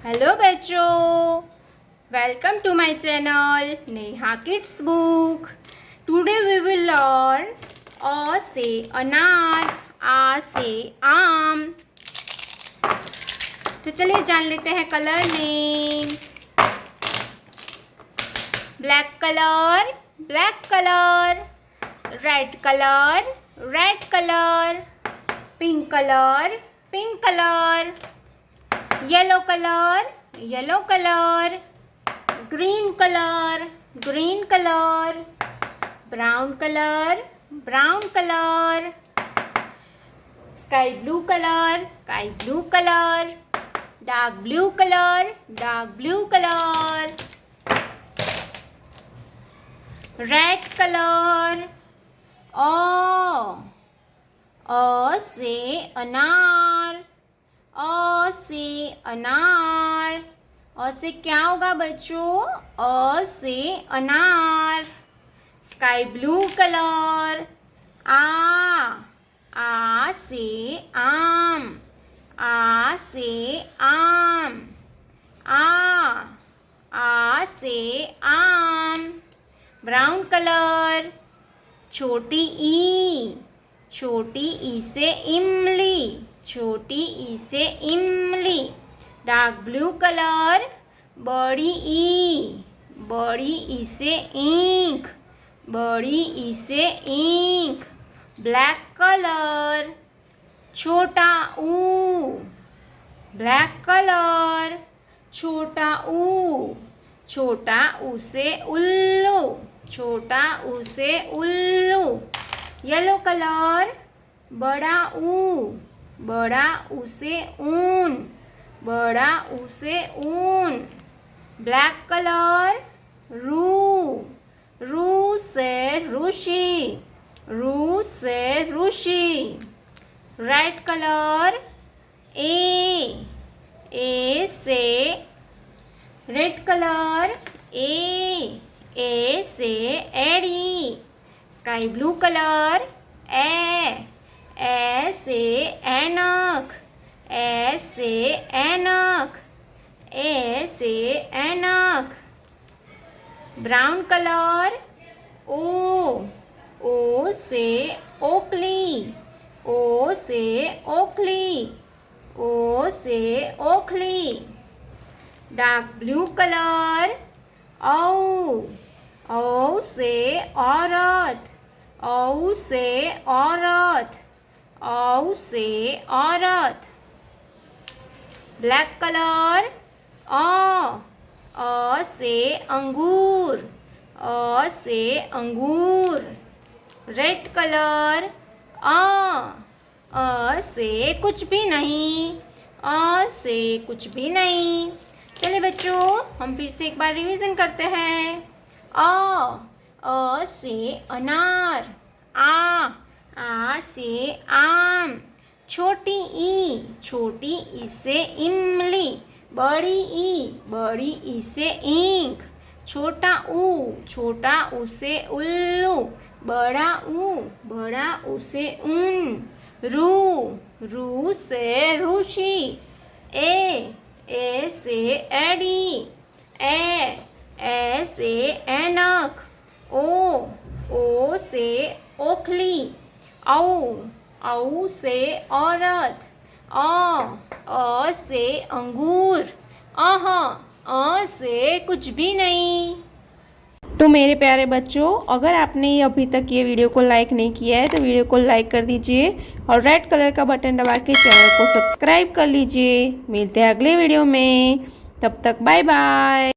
Hello बच्चों, welcome to my channel Neha kids book. Today we will learn a से अनार, आ से आम। तो चलिए जान लेते हैं colour names. Black colour, black colour. Red colour, red colour. Pink colour, pink colour. Yellow colour, yellow colour. Green colour, green colour. Brown colour, brown colour. Sky blue colour, sky blue colour. Dark blue colour, dark blue colour. Red colour. अ से अनार, अ से अनार। अ से क्या होगा बच्चों? अ से अनार। Sky blue colour. आ से आम, आ से आम। आ से आम। Brown colour. छोटी ई, छोटी ई से इमली, छोटी ई से इमली। Dark blue colour. बड़ी ई, बड़ी ई से ईंख, बड़ी ई से ईंख। Black colour. छोटा ऊ, ब्लैक कलर। छोटा ऊ, छोटा ऊ से उल्लू, छोटा ऊ से उल्लू। Yellow colour. बड़ा ऊ, बड़ा ऊ से ऊन, बड़ा ऊ से ऊन। Black colour. रू, रू से ऋषि, रू से ऋषि। Red colour. ए से रेड कलर। ए से एड़ी। Sky blue colour. ए से ऐनक, ए से ऐनक, ए से ऐनक। Brown colour. ओ से ओखली, ओ से ओखली, ओ से ओखली। Dark blue colour. औ से औरत, औ से औरत, औ से औरत। Black colour. अ से अंगूर, अ से अंगूर। Red colour. अ से कुछ भी नहीं, अ से कुछ भी नहीं। चलिए बच्चों, हम फिर से एक बार रिवीजन करते हैं। अ से अनार। आ से आम। छोटी ई, छोटी ई से इमली। बड़ी ई से ईंख। छोटा ऊ से उल्लू। बड़ा ऊ से ऊन। रू से ऋषि। ए से एड़ी। ए से ऐनक। ओ से ओखली। औ से औरत। अ से अंगूर। अ से कुछ भी नहीं। तो मेरे प्यारे बच्चों, अगर आपने अभी तक ये वीडियो को लाइक नहीं किया है तो वीडियो को लाइक कर दीजिए और रेड कलर का बटन दबा के चैनल को सब्सक्राइब कर लीजिए। मिलते हैं अगले वीडियो में, तब तक बाय बाय।